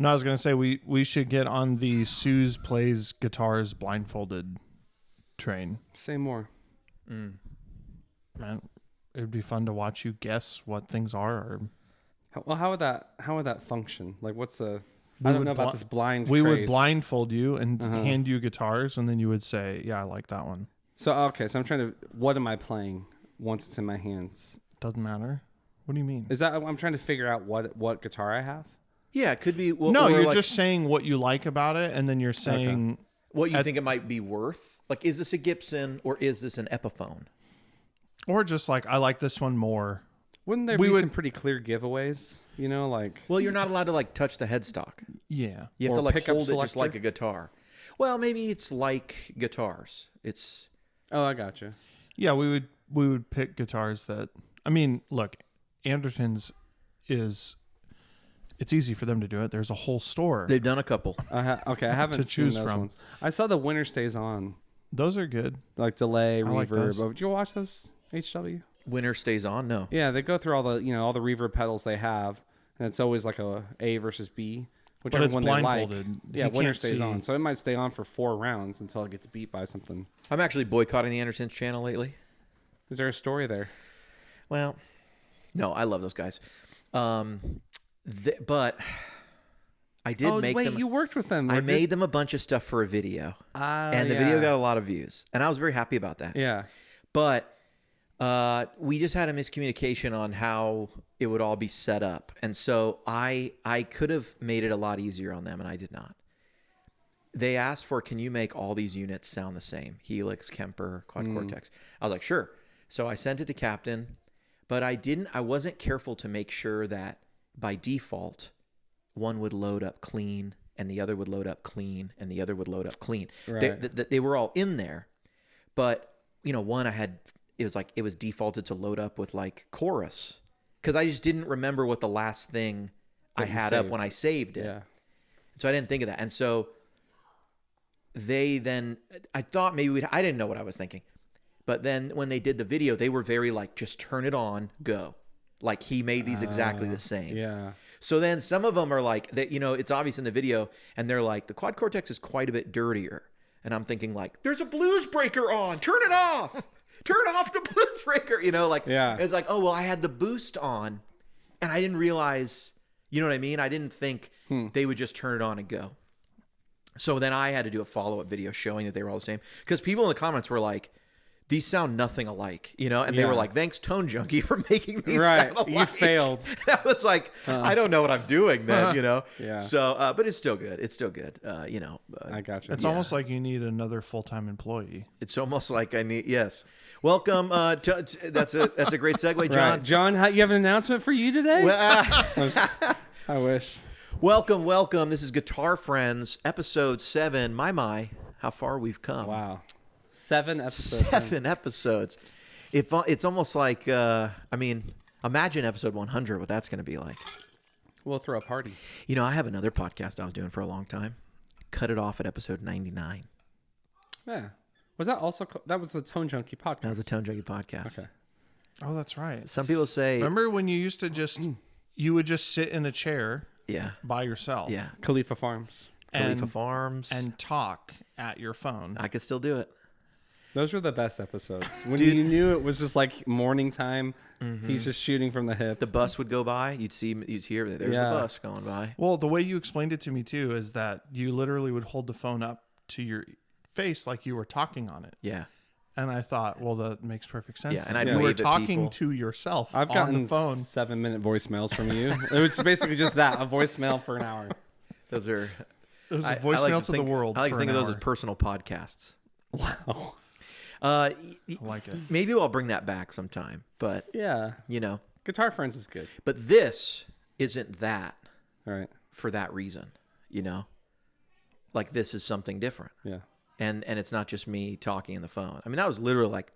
No, I was gonna say we should get on the Sooze plays guitars blindfolded train. Say more. Man, it'd be fun to watch you guess what things are. Or How would that function? Like, what's the? I don't know about this blind. We craze. would blindfold you and hand you guitars, and then you would say, "Yeah, I like that one." So okay, so I'm trying to. What am I playing once it's in my hands? Doesn't matter. What do you mean? Is that I'm trying to figure out what guitar I have? Yeah, it could be. No, you're just saying what you like about it, and then you're saying what you think it might be worth. Like, is this a Gibson or is this an Epiphone? Or just like, I like this one more. Wouldn't there be some pretty clear giveaways? You know, like... Well, you're not allowed to, like, touch the headstock. Yeah. You have to, like, hold it selector? just like a guitar. Well, maybe it's like guitars. It's... Oh, I gotcha. Yeah, we would pick guitars that... I mean, look, Anderton's is... It's easy for them to do it. There's a whole store. They've done a couple. Okay, I haven't seen those ones. I saw the Winter Stays On. Those are good. Like delay, reverb. Like did you watch those, HW? Winter Stays On? No. Yeah, they go through all the reverb pedals they have, and it's always like A versus B, whichever one they like. Yeah, Winter Stays On. So it might stay on for 4 rounds until it gets beat by something. I'm actually boycotting the Anderton's channel lately. Is there a story there? Well, no, I love those guys. But I did make them. Wait, you worked with them. I made them a bunch of stuff for a video, and the video got a lot of views, and I was very happy about that. Yeah. But we just had a miscommunication on how it would all be set up, and so I could have made it a lot easier on them, and I did not. They asked for, can you make all these units sound the same? Helix, Kemper, Quad Cortex. I was like, sure. So I sent it to Captain, but I wasn't careful to make sure that by default, one would load up clean and the other would load up clean and the other would load up clean. Right. They were all in there, but one it was defaulted to load up with like chorus because I just didn't remember what the last thing I had up when I saved it. Yeah. So I didn't think of that. And so I thought maybe I didn't know what I was thinking. But then when they did the video, they were very like, just turn it on, go. Like he made these exactly the same. Yeah. So then some of them are like that, it's obvious in the video and they're like, the Quad Cortex is quite a bit dirtier. And I'm thinking like, there's a blues breaker on, turn it off. Turn off the blues breaker. It's like, oh, well, I had the boost on and I didn't realize, you know what I mean? I didn't think they would just turn it on and go. So then I had to do a follow-up video showing that they were all the same. Because people in the comments were like, these sound nothing alike, and they were like, thanks, Tone Junkie, for making these sound alike. You failed. I was like, I don't know what I'm doing then, Yeah. So, but it's still good. It's still good, I got you. It's almost like you need another full-time employee. It's almost like I need, yes. Welcome. That's a great segue, John. Right. John, you have an announcement for you today? Well, I wish. Welcome. This is Guitar Friends, episode 7. My, how far we've come. Wow. 7 episodes. 7 episodes. It's almost like, imagine episode 100, what that's going to be like. We'll throw a party. I have another podcast I was doing for a long time. Cut it off at episode 99. Yeah. Was that also, that was the Tone Junkie podcast? That was the Tone Junkie podcast. Okay. Oh, that's right. Some people say... Remember when you used to you would just sit in a chair by yourself? Yeah. Khalifa Farms. And talk at your phone. I could still do it. Those were the best episodes. When you knew it was just like morning time, he's just shooting from the hip. The bus would go by. You'd hear, there's the bus going by. Well, the way you explained it to me too is that you literally would hold the phone up to your face like you were talking on it. Yeah. And I thought, well, that makes perfect sense. Yeah, and you were wave at talking people. to yourself I've on gotten the phone. 7-minute voicemails from you. It was basically just that, a voicemail for an hour. Those are... It was a voicemail to the world. I like to think of those hour. as personal podcasts. Wow. I like it. Maybe I'll bring that back sometime, but Yeah. Guitar Friends is good. But this isn't that. All right. For that reason, like this is something different. Yeah. And it's not just me talking in the phone. I mean, that was literally like,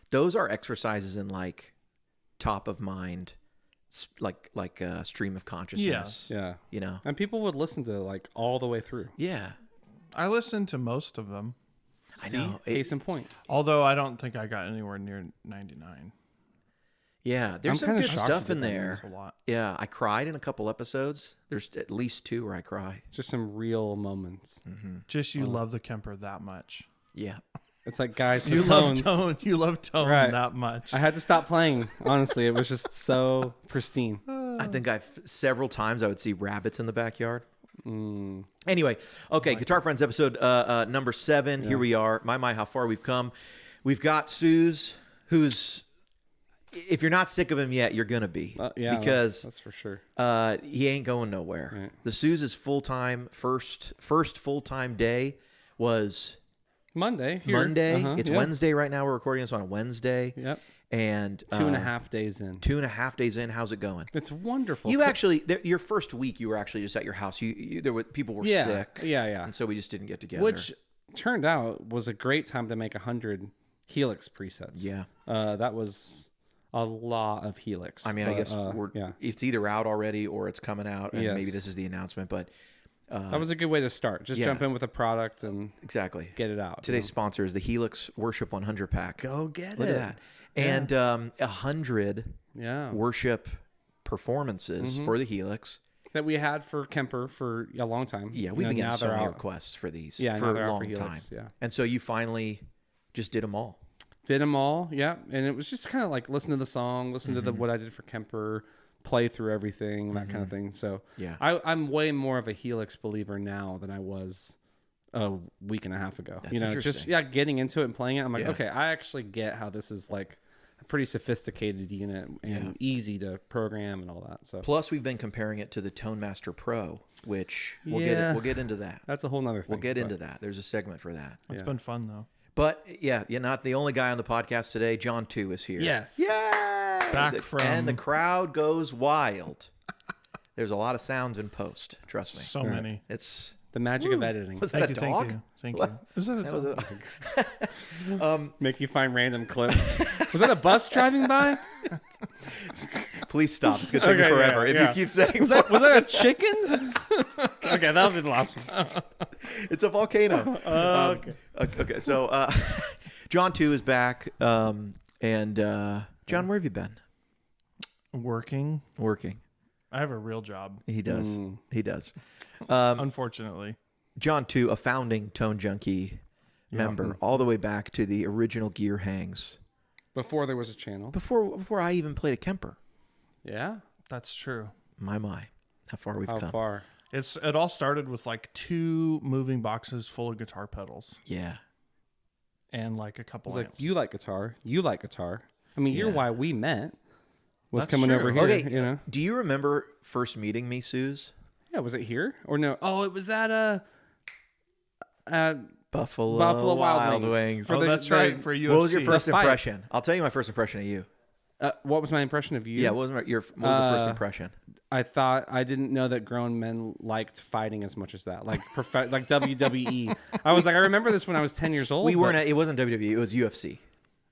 those are exercises in like top of mind, like stream of consciousness. Yeah. Yeah. And people would listen to like all the way through. Yeah. I listened to most of them. I know. Case in point. Although I don't think I got anywhere near 99. Yeah, there's some kinda good shocked stuff that in that there. That's a lot. Yeah, I cried in a couple episodes. There's at least 2 where I cry. Just some real moments. Just you love the Kemper that much. Yeah. It's like, guys, the You tones. love Tone. You love Tone Right. that much. I had to stop playing. Honestly, it was just so pristine. I think several times I would see rabbits in the backyard. Anyway, okay, Guitar Friends episode number 7. Here we are. My, how far we've come. We've got Sooze, who's, if you're not sick of him yet, you're gonna be. Yeah, because that's for sure. he ain't going nowhere. Right. The Sooze is full-time. First full-time day was Monday. Here. Monday. Uh-huh, It's yeah. Wednesday right now. We're recording this on a Wednesday. Yep. And 2.5 days in. 2.5 days in. How's it going? It's wonderful. You actually, your first week, you were actually just at your house. There were people were sick. Yeah. And so we just didn't get together. Which turned out was a great time to make 100 Helix presets. Yeah. That was a lot of Helix. I mean, I guess it's either out already or it's coming out, and maybe this is the announcement. But that was a good way to start. Just jump in with a product and exactly get it out. Today's sponsor is the Helix Worship 100 pack. Go get Look it. at that. And 100 worship performances for the Helix that we had for Kemper for a long time. Yeah, we've been getting so many requests for these for a long time. Yeah. And so you finally just did them all. Did them all, yeah. And it was just kind of like listen to the song, listen to what I did for Kemper, play through everything, that kind of thing. So yeah, I'm way more of a Helix believer now than I was a week and a half ago. That's just getting into it and playing it. I'm like, okay, I actually get how this is like a pretty sophisticated unit and easy to program and all that. So plus we've been comparing it to the ToneMaster Pro, which we'll get into that. That's a whole nother thing. We'll get into that. There's a segment for that. It's been fun though. But you're not the only guy on the podcast today. John 2 is here. Yes. Yeah. And the crowd goes wild. There's a lot of sounds in post. Trust me. So many. It's the magic of editing. Was that a dog? Thank you. Is that a dog? Make you find random clips. Was that a bus driving by? Please stop. It's gonna take me forever if you keep saying. Was that a chicken? Okay, that'll be the last one. It's a volcano. Okay. So John 2 is back. John, where have you been? Working. I have a real job. He does. He does. Unfortunately. John 2, a founding Tone Junkie member, all the way back to the original Gear Hangs. Before there was a channel. Before I even played a Kemper. Yeah. That's true. My. How far we've come. How far? It all started with like 2 moving boxes full of guitar pedals. Yeah. And like a couple like, amps. you like guitar. You like guitar. I mean, you're why we met. Was That's coming true. over here. Okay. You know? Do you remember first meeting me, Sooze? Yeah. Was it here or no? Oh, it was at Buffalo Wild Wings. That's right. For UFC. What was your first The fight. impression? I'll tell you my first impression of you. What was my impression of you? Yeah, what was the first impression? I didn't know that grown men liked fighting as much as that, like like WWE. I was like, I remember this when I was 10 years old. It wasn't WWE. It was UFC.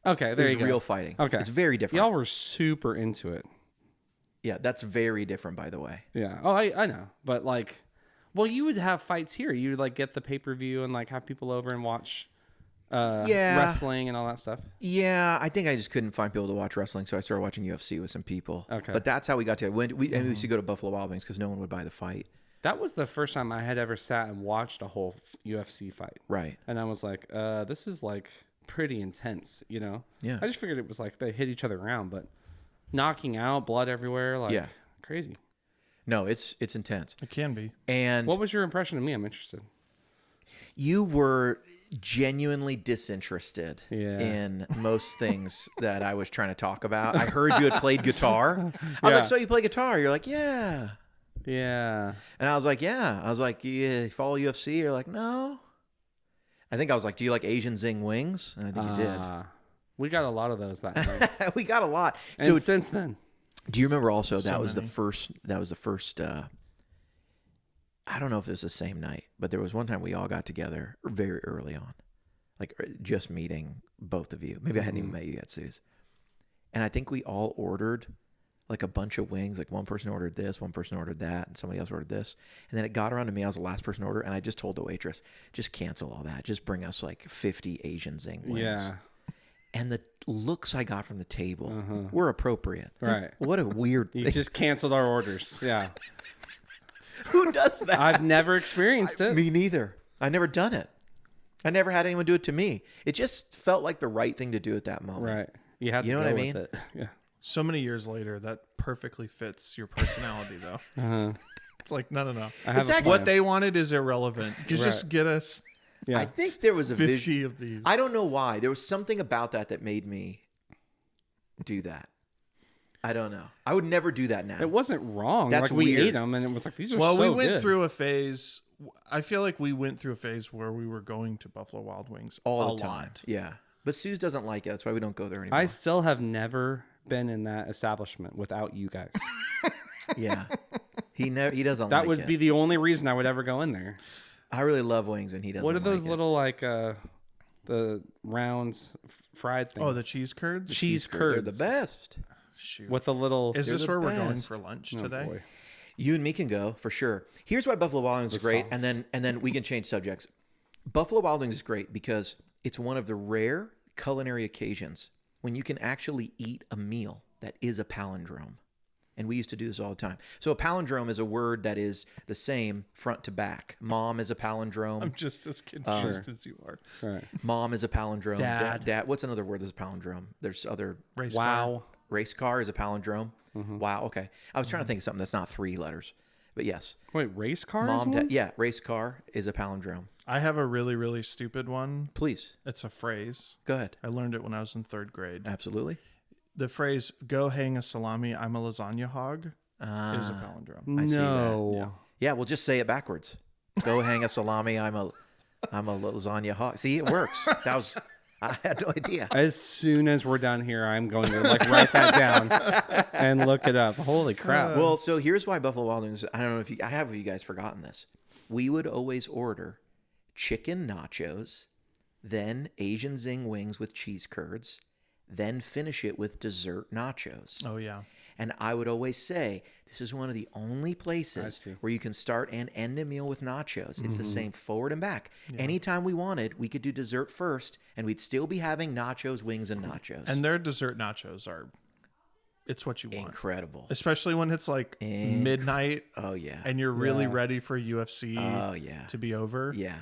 Okay, there you go. It was real fighting. Okay, it's very different. Y'all were super into it. Yeah, that's very different, by the way. Yeah. Oh, I know, but like, well, you would have fights here. You would like get the pay-per-view and like have people over and watch. Wrestling and all that stuff. Yeah, I think I just couldn't find people to watch wrestling, so I started watching UFC with some people. Okay, but that's how we got together. We used to go to Buffalo Wild Wings because no one would buy the fight. That was the first time I had ever sat and watched a whole UFC fight. Right. And I was like, this is like pretty intense, you know? Yeah. I just figured it was like they hit each other around, but knocking out, blood everywhere, like crazy. No, it's intense. It can be. And what was your impression of me? I'm interested. You were genuinely disinterested in most things that I was trying to talk about. I heard you had played guitar. I was like, so you play guitar? You're like, yeah. Yeah. And I was like, yeah. I was like, you follow UFC? You're like, no. I think I was like, do you like Asian Zing wings? And I think you did. We got a lot of those that night. We got a lot. And so since then. Do you remember also that was the first I don't know if it was the same night, but there was one time we all got together very early on, like just meeting both of you. Maybe I hadn't even met you yet, Suze. And I think we all ordered like a bunch of wings. Like one person ordered this, one person ordered that, and somebody else ordered this. And then it got around to me. I was the last person to order, and I just told the waitress, just cancel all that. Just bring us like 50 Asian Zing wings. Yeah. And the looks I got from the table were appropriate. Right. What a weird thing. You just canceled our orders. Yeah. Who does that? I've never experienced it. Me neither. I never done it. I never had anyone do it to me. It just felt like the right thing to do at that moment. Right. You have to You know go what I with mean? it. Yeah. So many years later, that perfectly fits your personality, though. It's like, no. I have Exactly. What they wanted is irrelevant. Just get us Yeah. I think there was a 50 vision. of these. I don't know why. There was something about that made me do that. I don't know. I would never do that now. It wasn't wrong. That's like we weird. ate them, and it was like these are Well, so we went good. through a phase. I feel like we went through a phase where we were going to Buffalo Wild Wings all a the time. lot. Yeah. But Sooze doesn't like it. That's why we don't go there anymore. I still have never been in that establishment without you guys. Yeah. He doesn't That like would it. be the only reason I would ever go in there. I really love wings and he doesn't What are those like it. little like the rounds fried things? Oh, the cheese curds? cheese They're curds. the best. Shoot. With the little. Is this the where we're going best. for lunch Oh, today? boy. You and me can go for sure. Here's why Buffalo Wild Wings is great, sauce. and then we can change subjects. Buffalo Wild Wings is great because it's one of the rare culinary occasions when you can actually eat a meal that is a palindrome. And we used to do this all the time. So a palindrome is a word that is the same front to back. Mom is a palindrome. I'm just as confused as you are. Right. Mom is a palindrome. Dad. Dad. What's another word that's a palindrome? There's other. Race Wow. Race car is a palindrome. Wow. Okay. I was trying to think of something that's not 3 letters. But yes. Wait, race cars? Mom, dad. Yeah. Race car is a palindrome. I have a really, really stupid one. Please. It's a phrase. Go ahead. I learned it when I was in 3rd grade. Absolutely. The phrase "Go hang a salami, I'm a lasagna hog" is a palindrome. I see that. No. Yeah, we'll just say it backwards. Go hang a salami. I'm a lasagna hog. See, it works. I had no idea. As soon as we're done here, I'm going to like write that down and look it up. Holy crap. Well, so here's why Buffalo Wild Wings. I don't know if you guys forgotten this. We would always order chicken nachos, then Asian Zing wings with cheese curds, then finish it with dessert nachos. Oh yeah. And I would always say, this is one of the only places where you can start and end a meal with nachos. It's the same forward and back. Yeah. Anytime we wanted, we could do dessert first, and we'd still be having nachos, wings, and nachos. And their dessert nachos it's what you want. Incredible. Especially when it's like midnight. Oh, yeah. And you're really ready for UFC to be over. Yeah.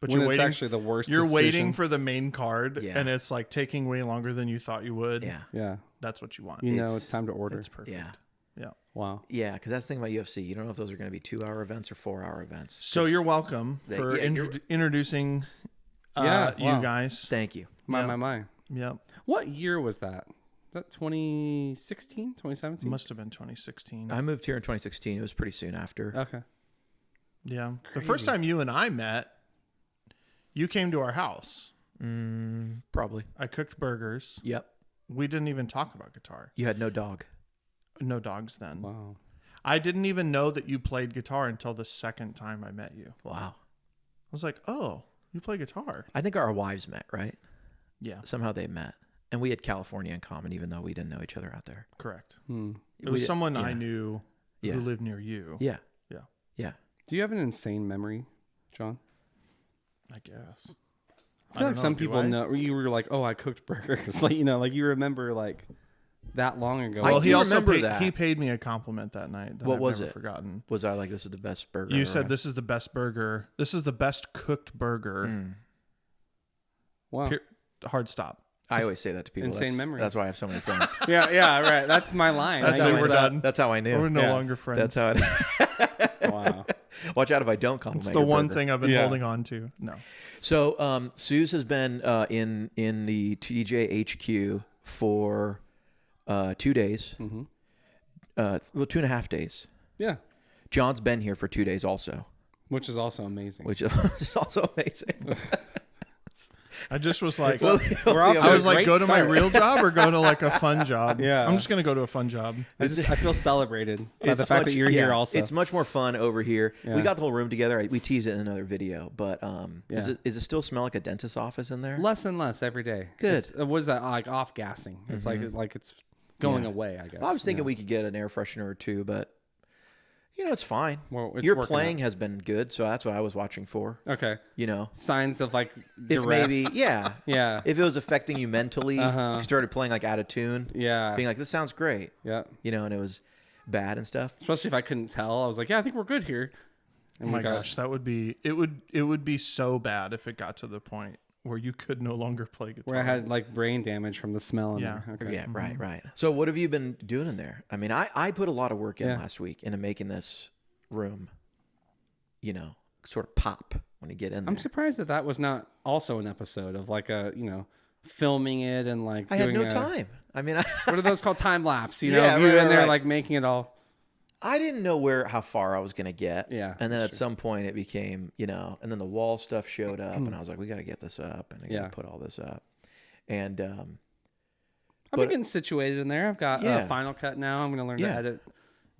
But when you're it's waiting, actually the worst You're decision. waiting for the main card, Yeah. and it's like taking way longer than you thought you would. Yeah. Yeah. That's what you want. You know it's time to order. It's perfect. Yeah. Yeah. Wow. Yeah, because that's the thing about UFC. You don't know if those are going to be 2-hour events or 4-hour events. So you're welcome for introducing you guys. Thank you. My. Yep. What year was that? Is that 2016, 2017? Must have been 2016. I moved here in 2016. It was pretty soon after. Okay. Yeah. The first time you and I met, you came to our house. Probably. I cooked burgers. Yep. We didn't even talk about guitar. You had no dog. No dogs then. Wow. I didn't even know that you played guitar until the second time I met you. Wow. I was like, oh, you play guitar. I think our wives met, right? Yeah. Somehow they met. And we had California in common, even though we didn't know each other out there. Correct. It We was did- someone yeah. I knew who lived near you. Yeah. Yeah. Yeah. Do you have an insane memory, John? I guess. I feel like some people know. You were like, "Oh, I cooked burgers." Like like you remember like that long ago. I Well, do he also remember paid, that. he paid me a compliment that night. That What I've was never it? Forgotten. Was I like, this is the best burger? You I've said ever had? this is the best burger. This is the best cooked burger. Wow. Hard stop. I always say that to people. Insane memory. That's why I have so many friends. Yeah, right. That's my line. That's I it. use We're that. done. That's how I knew. We're no Yeah. longer friends. That's how it. Wow. Watch out if I don't compliment It's the your one burger. thing I've been holding on to. No. So Sooze has been in the TJ HQ for 2 days. Mm-hmm. Well, 2.5 days. Yeah. John's been here for 2 days also, Which is also amazing. which is also amazing. I just was like, We'll We're see off how to I a it- was like, great go to my start. real job or go to like a fun job. Yeah. I'm just gonna go to a fun job. I feel celebrated by the It's fact much- that you're yeah, here also. It's much more fun over here. Yeah. We got the whole room together. We teased it in another video, but Yeah. is it still smell like a dentist's office in there? less and less every day. Good. What is that like? Off gassing. It's like it's going away, I guess. Well, I was thinking we could get an air freshener or two, but it's fine. Well, it's your playing has been good, so that's what I was watching for. Okay. Signs of like duress. If maybe, yeah. If it was affecting you mentally, if you started playing like out of tune, being like, this sounds great. Yeah. And it was bad and stuff. Especially if I couldn't tell, I was like, yeah, I think we're good here. Oh my gosh, that would be it would be so bad if it got to the point where you could no longer play guitar. Where I had like brain damage from the smell. Yeah. Okay. Yeah. Right. So what have you been doing in there? I mean, I put a lot of work in last week into making this room, sort of pop when you get in there. I'm surprised that was not also an episode of like a, filming it and like I had no time. I mean, what are those called? Time lapse, you Yeah, you in there right. like making it all. I didn't know how far I was going to get. Yeah. And then at some point it became, and then the wall stuff showed up and I was like, we got to get this up and I got to put all this up. And, I've been getting situated in there. I've got Final Cut now. I'm going to learn to edit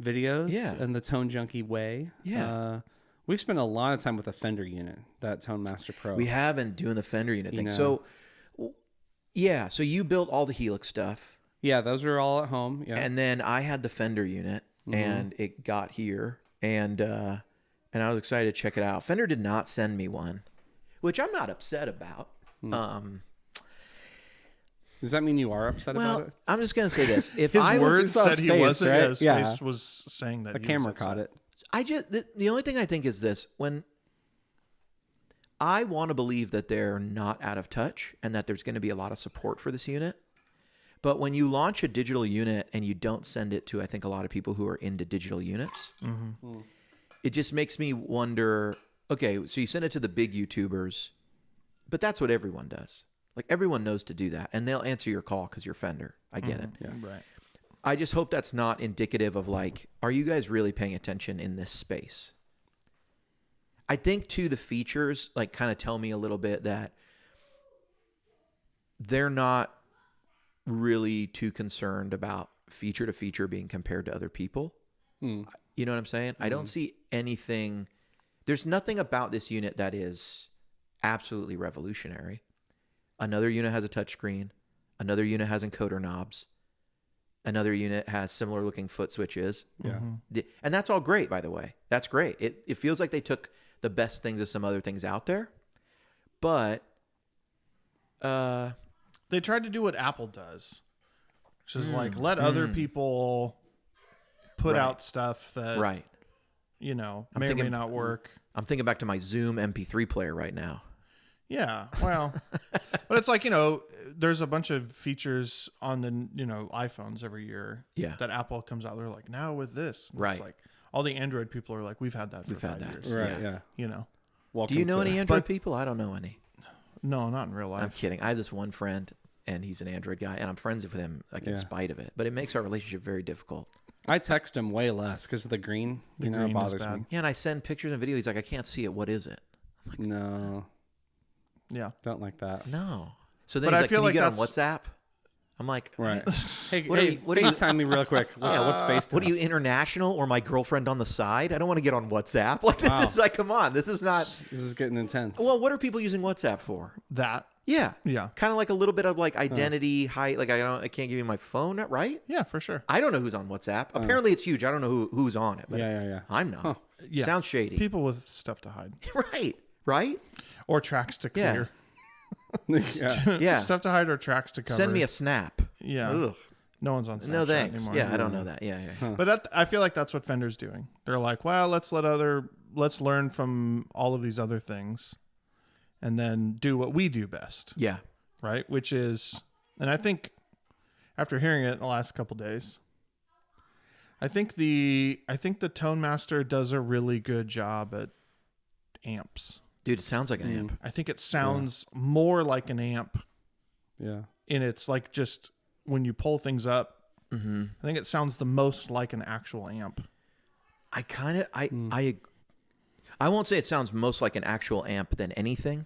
videos in the Tone Junkie way. Yeah. We've spent a lot of time with the Fender unit, that ToneMaster Pro. We have been doing the Fender unit thing. So, so you built all the Helix stuff. Yeah, those were all at home. Yeah. And then I had the Fender unit. And it got here, and I was excited to check it out. Fender did not send me one, which I'm not upset about. Does that mean you are upset about it? I'm just gonna say this: if his I words said he wasn't, right? his face was saying that the he camera was upset. caught it. I just the only thing I think is this: when I want to believe that they're not out of touch and that there's going to be a lot of support for this unit. But when you launch a digital unit and you don't send it to, I think, a lot of people who are into digital units, it just makes me wonder, okay, so you send it to the big YouTubers, but that's what everyone does. Like, everyone knows to do that, and they'll answer your call because you're Fender. I get it. Yeah, right. I just hope that's not indicative of, like, are you guys really paying attention in this space? I think, too, the features, like, kind of tell me a little bit that they're not really too concerned about feature to feature being compared to other people. You know what I'm saying? I don't see anything. There's nothing about this unit that is absolutely revolutionary. Another unit has a touchscreen. Another unit has encoder knobs. Another unit has similar looking foot switches. Yeah. And that's all great, by the way. That's great. It feels like they took the best things of some other things out there. But they tried to do what Apple does, which is like let other people put out stuff that may or may not work. I'm thinking back to my Zoom MP3 player right now. Yeah, well, but it's like, there's a bunch of features on the iPhones every year that Apple comes out. They're like, now with this, and it's like all the Android people are like, we've had that for 5 years. Right? Yeah. Do you know any Android people? I don't know any. No, not in real life. I'm kidding. I have this one friend, and he's an Android guy, and I'm friends with him in spite of it. But it makes our relationship very difficult. I text him way less because of the green. The green it bothers is bad. me. Yeah, and I send pictures and videos. He's like, I can't see it. What is it? I'm like, no. Yeah. Don't like that. No. So then But he's I like, feel can you like get on that's- WhatsApp? I'm like, Right. Hey, What are you- FaceTime me real quick. What's FaceTime? what are you, international or my girlfriend on the side? I don't want to get on WhatsApp. Like, this is like, come on. This is not. This is getting intense. Well, what are people using WhatsApp for? That. Yeah. Yeah. Kind of like a little bit of like identity, height. Like, I can't give you my phone, right? Yeah, for sure. I don't know who's on WhatsApp. Apparently it's huge. I don't know who's on it. But Yeah. I'm not. Huh. Yeah. Sounds shady. People with stuff to hide Right? or tracks to Yeah. clear. Yeah. Yeah. Stuff to hide or tracks to cover. Send me a snap. Yeah. Ugh. No one's on Snapchat No thanks. anymore. Yeah, I don't know that. Yeah. But I feel like that's what Fender's doing. They're like, well, let's learn from all of these other things and then do what we do best. Yeah. Right? Which is, and I think after hearing it in the last couple days, I think the ToneMaster does a really good job at amps. Dude, it sounds like an amp. I think it sounds more like an amp. Yeah. And it's like just when you pull things up, I think it sounds the most like an actual amp. I won't say it sounds most like an actual amp than anything,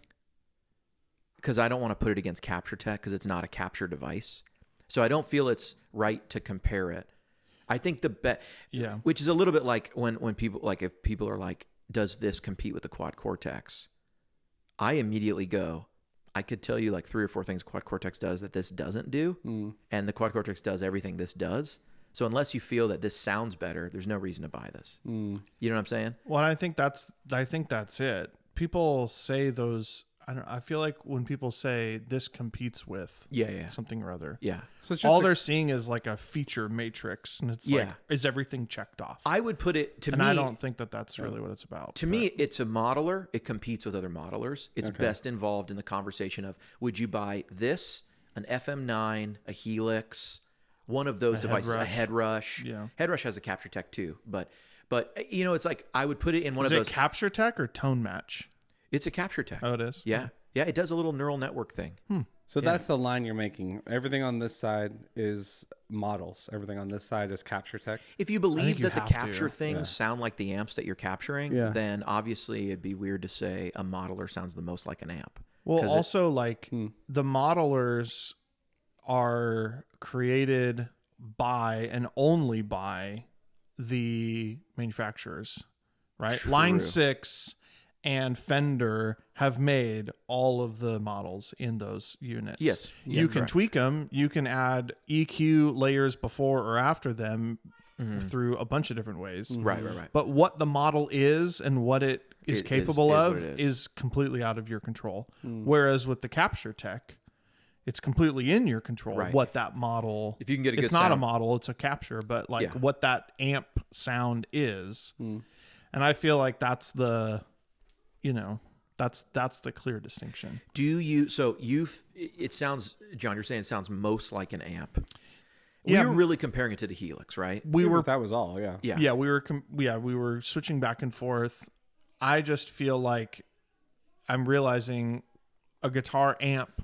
because I don't want to put it against Capture Tech because it's not a capture device. So I don't feel it's right to compare it. I think which is a little bit like when people, like, if people are like, does this compete with the Quad Cortex? I immediately go, I could tell you like 3 or 4 things Quad Cortex does that this doesn't do, and the Quad Cortex does everything this does. So unless you feel that this sounds better, there's no reason to buy this. You know what I'm saying? Well, I think that's it. People say those. I feel like when people say this competes with something or other, so it's just all they're seeing is like a feature matrix, and it's like, is everything checked off? I would put it to me. And I don't think that that's really what it's about. To me, it's a modeler. It competes with other modelers. It's best involved in the conversation of, would you buy this, an FM9, a Helix, one of those devices, a Head Rush? Yeah, Head Rush has a capture tech too, but you know, it's like I would put it in one of those. Is it capture tech or tone match? It's a capture tech. Oh, it is? Yeah. Yeah, it does a little neural network thing. So that's the line you're making. Everything on this side is models. Everything on this side is capture tech. If you believe that the capture things sound like the amps that you're capturing, then obviously it'd be weird to say a modeler sounds the most like an amp. Well, also the modelers are created by and only by the manufacturers, right? True. Line 6 and Fender have made all of the models in those units. Yes. You can tweak them. You can add EQ layers before or after them through a bunch of different ways. Right. But what the model is and what it is capable of is completely out of your control. Whereas with the capture tech, it's completely in your control what that model, if you can get a good it's not sound. a model, it's a capture, but like what that amp sound is. And I feel like that's the, that's the clear distinction. It sounds, John, you're saying it sounds most like an amp. We were really comparing it to the Helix, right? That was all, Yeah, we were switching back and forth. I just feel like I'm realizing a guitar amp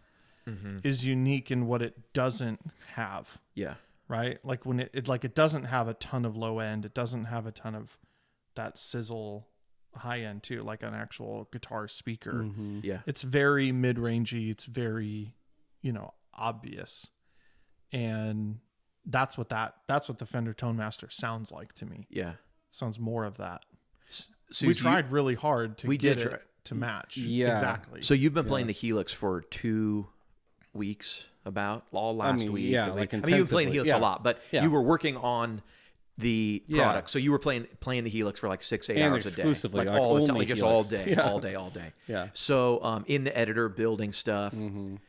is unique in what it doesn't have. Yeah. Right? Like when it doesn't have a ton of low end, it doesn't have a ton of that sizzle high end too, like an actual guitar speaker. Yeah. It's very mid-rangey, it's very, obvious. And that's what the Fender ToneMaster sounds like to me. Yeah. Sounds more of that. So we tried really hard to get it to match. Yeah. Exactly. So you've been playing the Helix for 2 weeks, about all last week. Yeah, you've been intensively. playing Helix a lot, but you were working on the product. So you were playing the Helix for like 6-8 hours a day. Exclusively, like all the time, like just all Helix. day, all day. Yeah. So in the editor building stuff.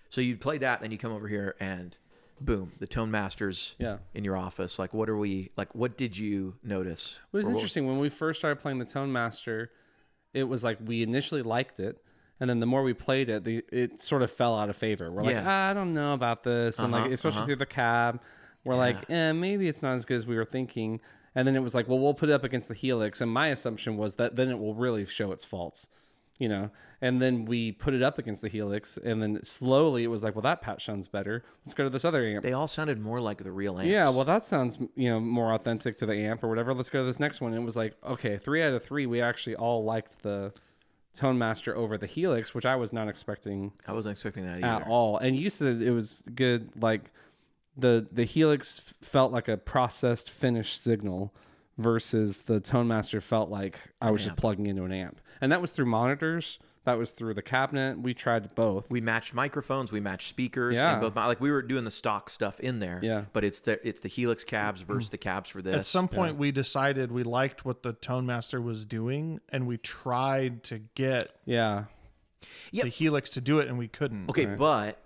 So you'd play that, then you come over here and boom, the Tone Masters in your office. Like what did you notice? It was interesting when we first started playing the Tone Master. It was like we initially liked it, and then the more we played it, it sort of fell out of favor. We're like, I don't know about this, and like especially through the cab, we're like, maybe it's not as good as we were thinking. And then it was like, well, we'll put it up against the Helix, and my assumption was that then it will really show its faults, And then we put it up against the Helix, and then slowly it was like, well, that patch sounds better. Let's go to this other amp. They all sounded more like the real amps. Yeah, well, that sounds more authentic to the amp or whatever. Let's go to this next one. And it was like, okay, 3 out of 3, we actually all liked the Tone Master over the Helix, which I was not expecting. I wasn't expecting that either. At all. And you said it was good. Like the Helix felt like a processed, finished signal versus the Tone Master felt like I was just plugging into an amp. And that was through monitors. That was through the cabinet. We tried both. We matched microphones. We matched speakers. Yeah. Both, like we were doing the stock stuff in there. Yeah. But it's the Helix cabs versus the cabs for this. At some point, we decided we liked what the Tone Master was doing, and we tried to get the Helix to do it, and we couldn't. Okay, but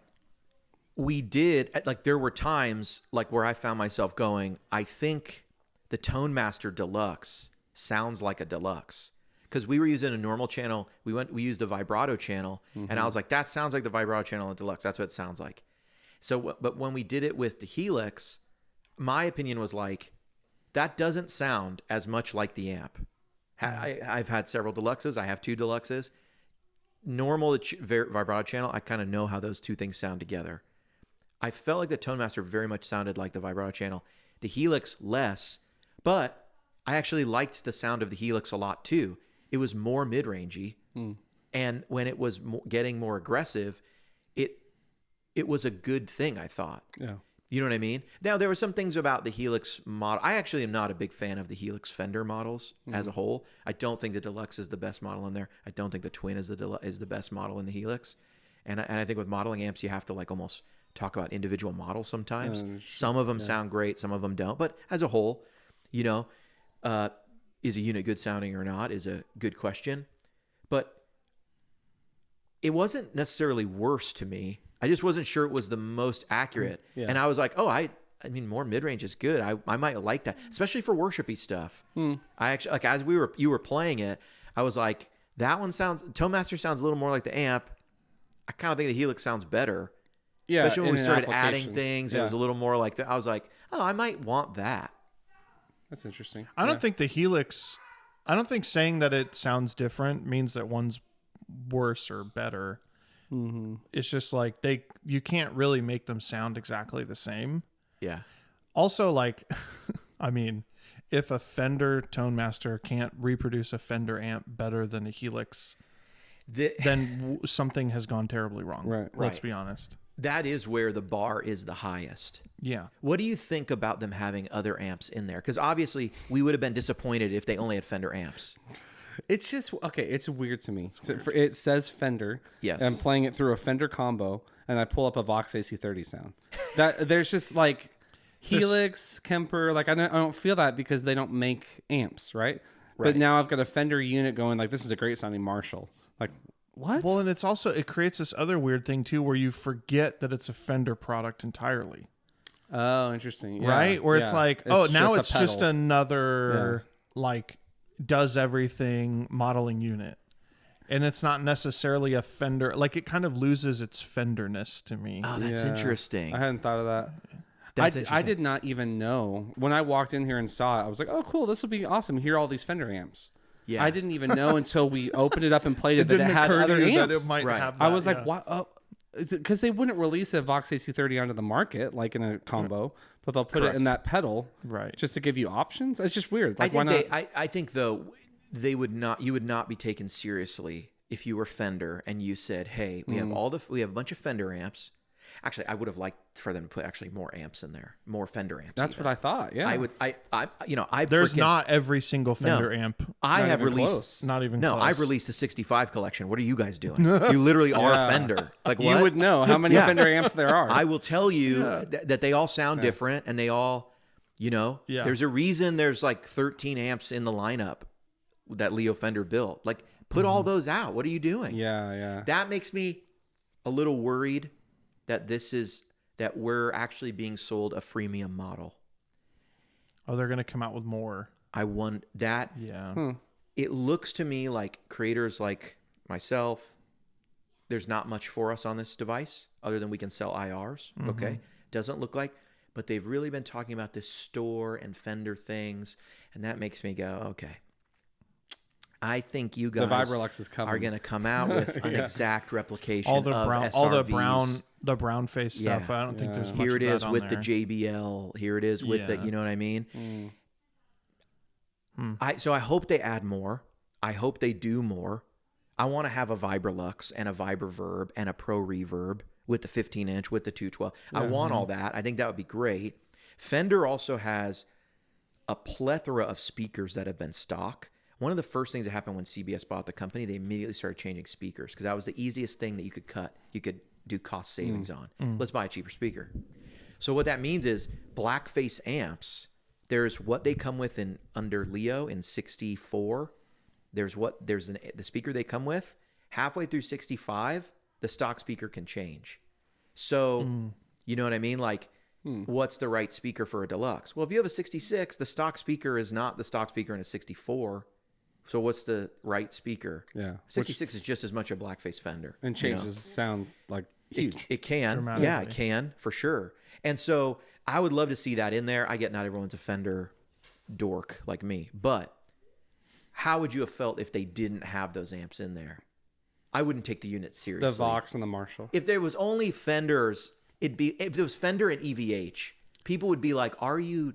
we did. Like there were times like where I found myself going, I think the Tone Master Deluxe sounds like a Deluxe. Because we were using a normal channel, we used a vibrato channel, and I was like, that sounds like the vibrato channel in Deluxe. That's what it sounds like. So, but when we did it with the Helix, my opinion was like, that doesn't sound as much like the amp. I've had several Deluxes. I have 2 Deluxes. Normal vibrato channel, I kind of know how those 2 things sound together. I felt like the Tone Master very much sounded like the vibrato channel. The Helix less, but I actually liked the sound of the Helix a lot too. It was more mid-rangey, and when it was getting more aggressive, it was a good thing, I thought. Yeah. You know what I mean? Now, there were some things about the Helix model. I actually am not a big fan of the Helix Fender models as a whole. I don't think the Deluxe is the best model in there. I don't think the Twin is the best model in the Helix. And I think with modeling amps, you have to like almost talk about individual models sometimes. Some of them sound great, some of them don't. But as a whole, you know, is a unit good sounding or not is a good question. But it wasn't necessarily worse to me. I just wasn't sure it was the most accurate. Yeah. And I was like, oh, I mean, more mid-range is good. I might like that, especially for worshipy stuff. I actually, like, as you were playing it, I was like, that one sounds, ToneMaster sounds a little more like the amp. I kind of think the Helix sounds better. Yeah, especially when we started adding things. It was a little more like that. I was like, oh, I might want that. That's interesting. I don't think the Helix, I don't think saying that it sounds different means that one's worse or better. Mm-hmm. It's just like you can't really make them sound exactly the same. Yeah. Also, like, I mean, if a Fender ToneMaster can't reproduce a Fender amp better than a Helix, then something has gone terribly wrong. Right. Let's be honest. That is where the bar is the highest. Yeah. What do you think about them having other amps in there? Because obviously we would have been disappointed if they only had Fender amps. It's just, okay, it's weird to me. It says Fender. Yes. I'm playing it through a Fender combo, and I pull up a Vox AC30 sound. There's just like Helix, Kemper, like I don't feel that because they don't make amps, right? But now I've got a Fender unit going like, this is a great sounding Marshall. Like, what? Well, and it creates this other weird thing too, where you forget that it's a Fender product entirely. Oh, interesting. Yeah. Right? Where it's like, now it's just another like does everything modeling unit. And it's not necessarily a Fender. Like, it kind of loses its Fenderness to me. Oh, that's interesting. I hadn't thought of that. I did not even know. When I walked in here and saw it, I was like, oh, cool, this will be awesome. Here are all these Fender amps. Yeah. I didn't even know until we opened it up and played it that it had other amps. That it might have that, I was like, what? Oh, is it because they wouldn't release a Vox AC30 onto the market like in a combo, but they'll put it in that pedal, just to give you options? It's just weird. Like, why not? I think though you would not be taken seriously if you were Fender and you said, "Hey, we have a bunch of Fender amps." Actually, I would have liked for them to put actually more amps in there, more Fender amps. That's what I thought. Yeah, There's not every single Fender amp. I have released not even. No, close. I've released the 65 collection. What are you guys doing? You literally are Fender. Like, what? You would know how many Fender amps there are. I will tell you that they all sound different, and they all, there's a reason there's like 13 amps in the lineup that Leo Fender built. Like, put all those out. What are you doing? Yeah. That makes me a little worried that we're actually being sold a freemium model. Oh, they're going to come out with more. I want that. Yeah. It looks to me like creators like myself, there's not much for us on this device other than we can sell IRs. Okay. Doesn't look like, but they've really been talking about this store and Fender things. And that makes me go, okay. I think you guys are going to come out with an exact replication of SRVs. The brown face stuff. I don't think there's much Here it of is that with on the there. JBL. Here it is with the, you know what I mean? So I hope they add more. I hope they do more. I want to have a Vibralux and a Vibraverb and a Pro Reverb with the 15-inch, with the 212. I want all that. I think that would be great. Fender also has a plethora of speakers that have been stock. One of the first things that happened when CBS bought the company, they immediately started changing speakers because that was the easiest thing that you could cut. You could do cost savings on. Let's buy a cheaper speaker. So what that means is blackface amps, there's what they come with in under Leo in 64. There's the speaker they come with. Halfway through 65, the stock speaker can change. So, you know what I mean? Like, what's the right speaker for a deluxe? Well, if you have a 66, the stock speaker is not the stock speaker in a 64. So what's the right speaker? Yeah. 66 is just as much a blackface Fender. And changes sound like huge. It can. Yeah, it can for sure. And so I would love to see that in there. I get not everyone's a Fender dork like me, but how would you have felt if they didn't have those amps in there? I wouldn't take the unit seriously. The Vox and the Marshall. If there was only Fenders, if there was Fender and EVH, people would be like, Are you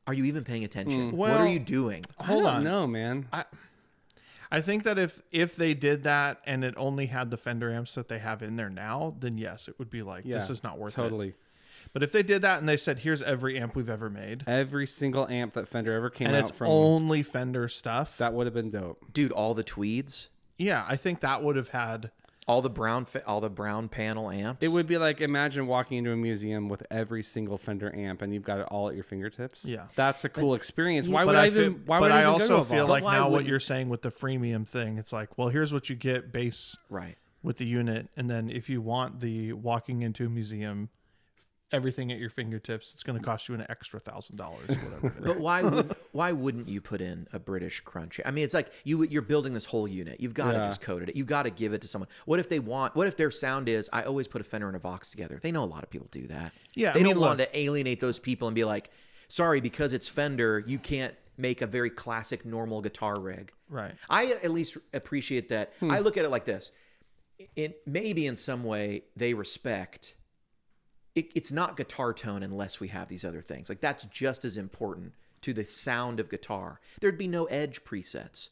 even paying attention? What are you doing? Hold on. No, man. I think that if they did that and it only had the Fender amps that they have in there now, then yes, it would be like, this is not worth it. Totally. But if they did that and they said, here's every amp we've ever made. Every single amp that Fender ever came out from. And it's only Fender stuff. That would have been dope. Dude, all the tweeds. Yeah, I think that would have had All the brown panel amps. It would be like, imagine walking into a museum with every single Fender amp, and you've got it all at your fingertips. Yeah, that's a cool experience. Why would I even? Why would I also feel like now what you're saying with the freemium thing? It's like, well, here's what you get base with the unit, and then if you want the walking into a museum, everything at your fingertips, it's going to cost you an extra $1,000 or whatever it is. But why wouldn't you put in a British crunch? I mean, it's like you're building this whole unit. You've got to just code it. You've got to give it to someone. What if their sound is, I always put a Fender and a Vox together? They know a lot of people do that. Yeah, they don't want to alienate those people and be like, sorry, because it's Fender, you can't make a very classic normal guitar rig. Right. I at least appreciate that. I look at it like this. Maybe in some way they respect. It's not guitar tone unless we have these other things. Like, that's just as important to the sound of guitar. There'd be no Edge presets.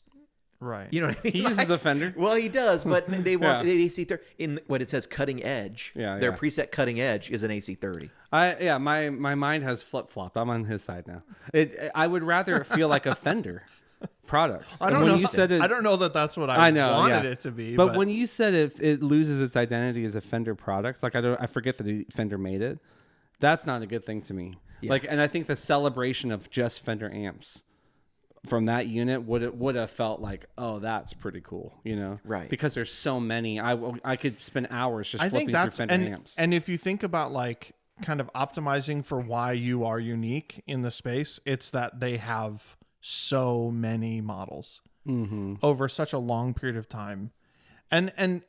Right. You know what I mean? He uses a Fender. Well, he does, but they want the AC30 in when it says cutting edge. Their preset cutting edge is an AC30. My mind has flip-flopped. I'm on his side now. I would rather it feel like a Fender product. I don't know. You said it, I don't know that that's what I wanted it to be. But when you said it loses its identity as a Fender product, like I forget that Fender made it. That's not a good thing to me. Yeah. Like, and I think the celebration of just Fender amps from that unit would have felt like, oh, that's pretty cool, you know? Right. Because there's so many. I could spend hours just flipping through Fender amps. And if you think about like kind of optimizing for why you are unique in the space, it's that they have so many models over such a long period of time, and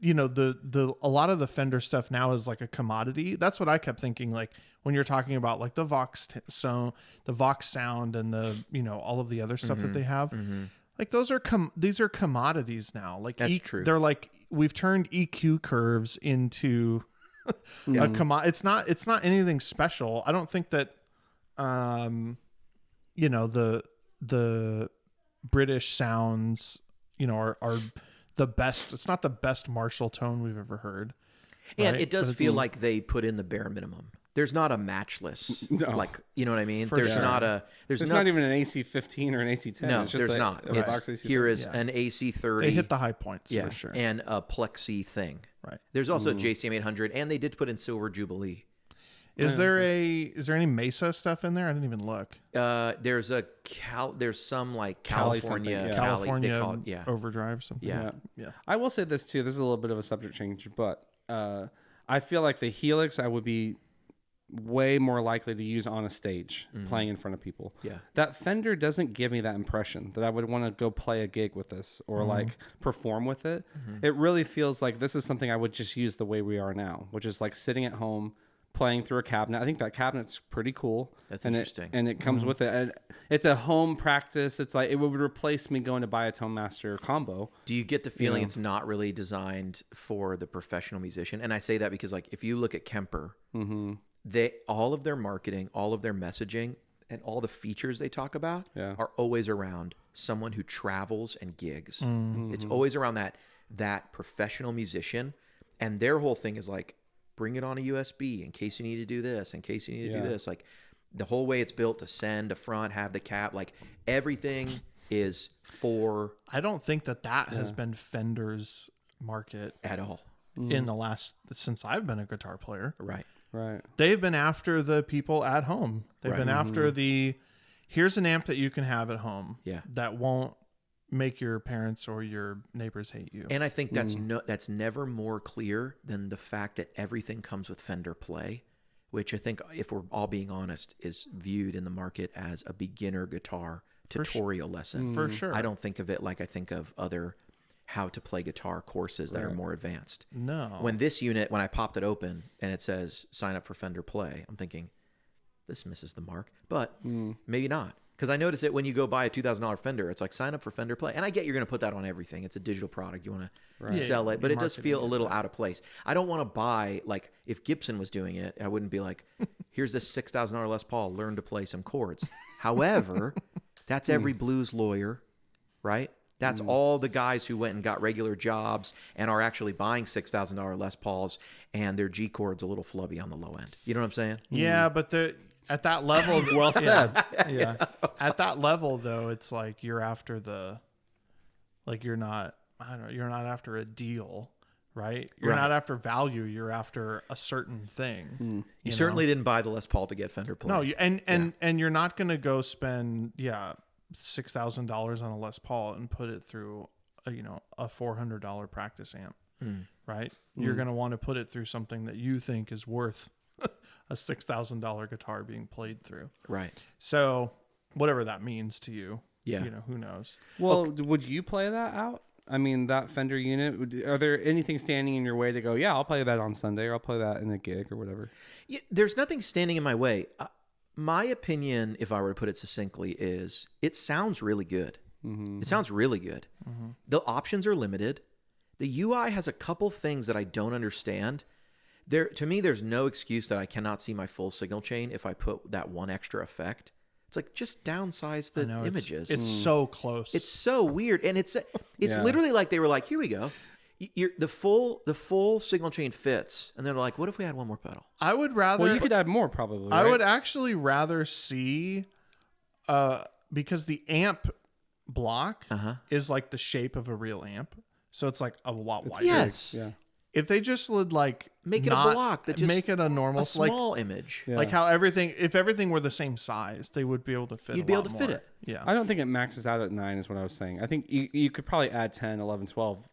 you know, the a lot of the Fender stuff now is like a commodity. That's what I kept thinking, like when you're talking about like the Vox sound and the, you know, all of the other stuff that they have, like those are these are commodities now. Like that's true. They're like, we've turned EQ curves into a commodity. It's not anything special. I don't think that you know, the British sounds, you know, are the best. It's not the best Marshall tone we've ever heard. And it does feel like they put in the bare minimum. There's not a matchless, like, you know what I mean? There's not even an AC15 or an AC10. No, it's just there's like not. Here is an AC30. They hit the high points for sure. And a Plexi thing. Right. There's also a JCM 800, and they did put in Silver Jubilee. Is there any Mesa stuff in there? I didn't even look. There's some like California overdrive or something. Yeah. I will say this too. This is a little bit of a subject change, but I feel like the Helix I would be way more likely to use on a stage playing in front of people. Yeah. That Fender doesn't give me that impression that I would want to go play a gig with this or like perform with it. It really feels like this is something I would just use the way we are now, which is like sitting at home playing through a cabinet. I think that cabinet's pretty cool. That's interesting. And it comes with it. And it's a home practice. It's like it would replace me going to buy a ToneMaster combo. Do you get the feeling it's not really designed for the professional musician? And I say that because like if you look at Kemper, all of their marketing, all of their messaging, and all the features they talk about are always around someone who travels and gigs. It's always around that professional musician. And their whole thing is like, bring it on a USB in case you need to do this, in case you need to do this. Like the whole way it's built to send, to front, have the cap, like everything is for... I don't think that has been Fender's market at all in the last, since I've been a guitar player. Right. They've been after the people at home. They've been after here's an amp that you can have at home that won't make your parents or your neighbors hate you. And I think that's never more clear than the fact that everything comes with Fender Play, which I think, if we're all being honest, is viewed in the market as a beginner guitar tutorial lesson. For sure. I don't think of it like I think of other how to play guitar courses that are more advanced. No. When I popped it open and it says sign up for Fender Play, I'm thinking this misses the mark, but maybe not. Because I noticed that when you go buy a $2,000 Fender, it's like sign up for Fender Play. And I get you're going to put that on everything. It's a digital product. You want to sell it. But it does feel a little out of place. I don't want to buy, like, if Gibson was doing it, I wouldn't be like, here's this $6,000 Les Paul. Learn to play some chords. However, that's every blues lawyer, right? That's all the guys who went and got regular jobs and are actually buying $6,000 Les Pauls and their G chords a little flubby on the low end. You know what I'm saying? Yeah, but at that level, well said. Yeah. At that level, though, it's like you're after you're not I don't know, you're not after a deal, right? You're not after value. You're after a certain thing. You certainly didn't buy the Les Paul to get Fender play. No, and you're not going to go spend $6,000 on a Les Paul and put it through a $400 practice amp, right? You're going to want to put it through something that you think is worth a $6,000 guitar being played through. Right. So whatever that means to you, who knows? Well, would you play that out? I mean, that Fender unit, are there anything standing in your way to go, yeah, I'll play that on Sunday, or I'll play that in a gig or whatever? Yeah, there's nothing standing in my way. My opinion, if I were to put it succinctly, is it sounds really good. It sounds really good. The options are limited. The UI has a couple things that I don't understand. To me, there's no excuse that I cannot see my full signal chain if I put that one extra effect. It's like, just downsize the images. It's so close. It's so weird, and it's literally like they were like, here we go. The full signal chain fits, and they're like, what if we had one more pedal? I would rather. Well, you could add more probably. I right? would actually rather see, because the amp block is like the shape of a real amp, so it's like a lot wider. Yes. Yeah. If they just would like make it a block, that just make it a normal, small image, like how if everything were the same size, they would be able to fit. You'd be able to fit it. Yeah. I don't think it maxes out at 9 is what I was saying. I think you could probably add 10, 11, 12.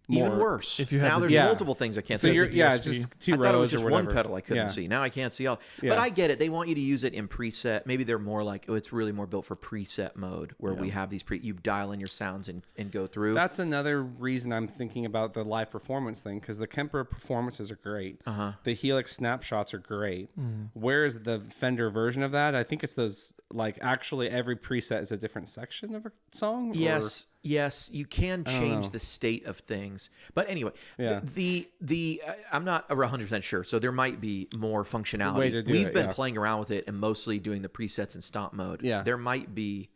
More. Even worse. If you had there's multiple things I can't see. It's just two I thought it was rows just or one whatever. pedal I couldn't see. Now I can't see all. But I get it. They want you to use it in preset. Maybe they're more like, it's really more built for preset mode, where we have these you dial in your sounds and go through. That's another reason I'm thinking about the live performance thing, because the Kemper performances are great. The Helix snapshots are great. Where is the Fender version of that? I think it's those, like, actually every preset is a different section of a song. Yes. Yes, you can change the state of things. But anyway, the I'm not 100% sure, so there might be more functionality. We've been playing around with it and mostly doing the presets in stomp mode. Yeah. There might be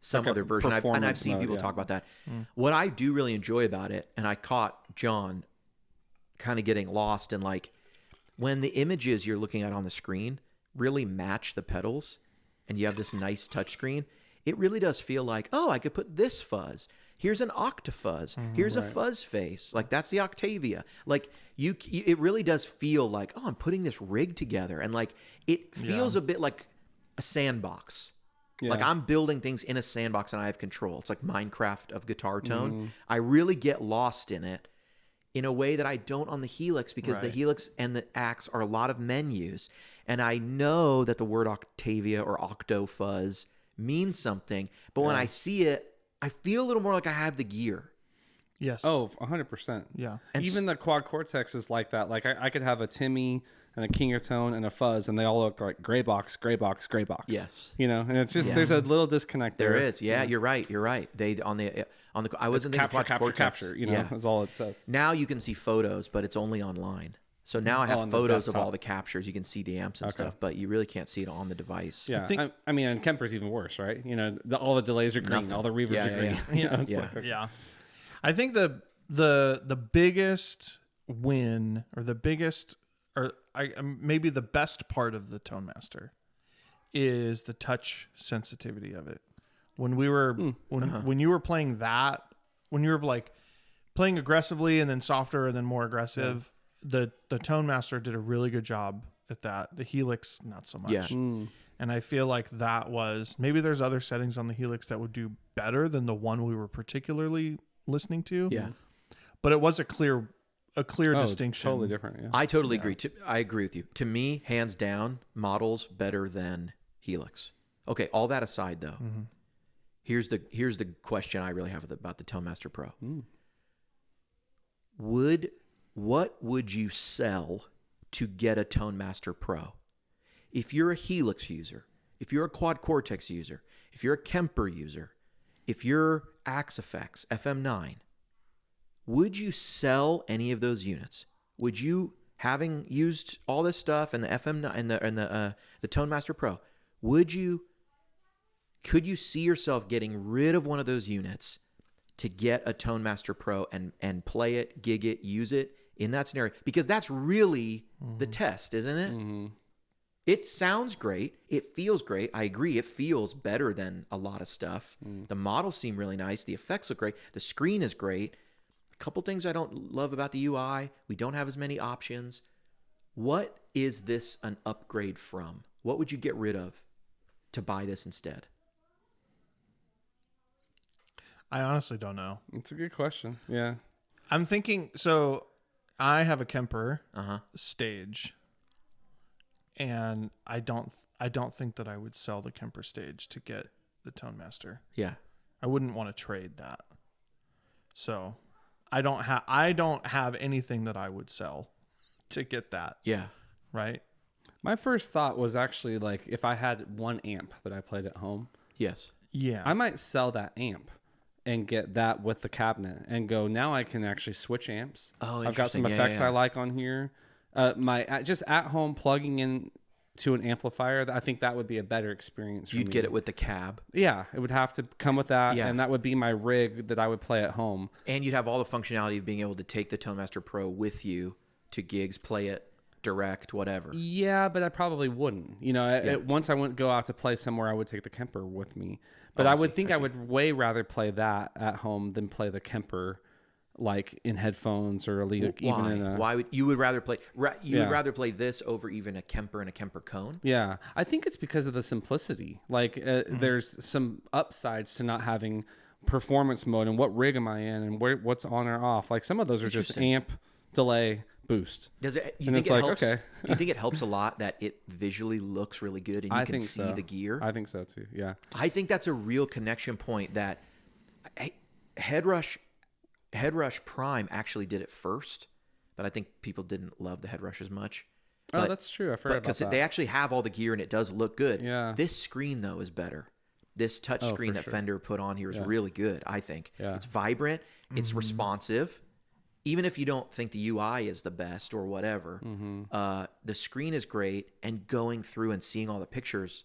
some other version. I've seen people talk about that. What I do really enjoy about it, and I caught John kind of getting lost in, like, when the images you're looking at on the screen really match the pedals and you have this nice touch screen, it really does feel like, oh, I could put this fuzz. Here's an octafuzz. Here's a fuzz face. Like, that's the Octavia. Like, it really does feel like, oh, I'm putting this rig together. And, like, it feels a bit like a sandbox. Yeah. Like, I'm building things in a sandbox and I have control. It's like Minecraft of guitar tone. I really get lost in it in a way that I don't on the Helix, because the Helix and the Axe are a lot of menus. And I know that the word Octavia or Octo Fuzz means something, but when I see it, I feel a little more like I have the gear. Yes. Oh, 100%. Yeah. And even the Quad Cortex is like that. Like, I could have a Timmy and a King of Tone and a Fuzz, and they all look like gray box, gray box, gray box. Yes. You know, and it's just there's a little disconnect there. There is. Yeah, you're right. You're right. They on the I wasn't thinking Quad Cortex. Capture, you know, is all it says. Now you can see photos, but it's only online. So now I have photos of all the captures. You can see the amps and stuff, but you really can't see it on the device. Yeah, I mean, and Kemper's even worse, right? You know, all the delays are green, all the reverbs are green. Yeah. I think the biggest win, or the biggest, or maybe the best part of the ToneMaster is the touch sensitivity of it. When we were when you were playing that, when you were like playing aggressively and then softer and then more aggressive. The ToneMaster did a really good job at that. The Helix, not so much. Yeah. And I feel like that was, maybe there's other settings on the Helix that would do better than the one we were particularly listening to. Yeah. But it was a clear distinction. Totally different. Yeah. I totally agree. I agree with you. To me, hands down, Model's better than Helix. Okay, all that aside though, here's the question I really have about the ToneMaster Pro. What would you sell to get a ToneMaster Pro? If you're a Helix user, if you're a Quad Cortex user, if you're a Kemper user, if you're Axe Effects, FM9, would you sell any of those units? Would you, having used all this stuff and the FM9 and the ToneMaster Pro, could you see yourself getting rid of one of those units to get a ToneMaster Pro and play it, gig it, use it in that scenario? Because that's really the test, isn't it? It sounds great. It feels great. I agree. It feels better than a lot of stuff. The models seem really nice. The effects look great. The screen is great. A couple things I don't love about the UI. We don't have as many options. What is this an upgrade from? What would you get rid of to buy this instead? I honestly don't know. It's a good question. Yeah. I'm thinking, so I have a Kemper stage, and I don't think that I would sell the Kemper stage to get the ToneMaster. Yeah. I wouldn't want to trade that. So I don't have anything that I would sell to get that. Yeah. Right. My first thought was actually like, if I had one amp that I played at home. Yes. Yeah. I might sell that amp and get that with the cabinet and go, now I can actually switch amps. Oh, I've got some effects I like on here. My just at home plugging in to an amplifier, I think that would be a better experience for me. You'd get it with the cab. Yeah, it would have to come with that, and that would be my rig that I would play at home. And you'd have all the functionality of being able to take the ToneMaster Pro with you to gigs, play it direct, whatever. Yeah, but I probably wouldn't. You know, once I went go out to play somewhere, I would take the Kemper with me. But I would way rather play that at home than play the Kemper like in headphones or even in a... Why would you rather play would rather play this over even a Kemper and a Kemper cone? Yeah, I think it's because of the simplicity. Like there's some upsides to not having performance mode and what rig am I in and what's on or off. Like some of those are just amp, delay, boost. Does it? You think it helps? Okay. Do you think it helps a lot that it visually looks really good and you can see the gear? I think so too. Yeah. I think that's a real connection point. That Headrush Prime actually did it first, but I think people didn't love the Headrush as much. Oh, that's true. I forgot about that. Because they actually have all the gear and it does look good. Yeah. This screen though is better. This touch screen that Fender put on here is really good. I think it's vibrant. It's responsive. Even if you don't think the UI is the best or whatever, the screen is great, and going through and seeing all the pictures,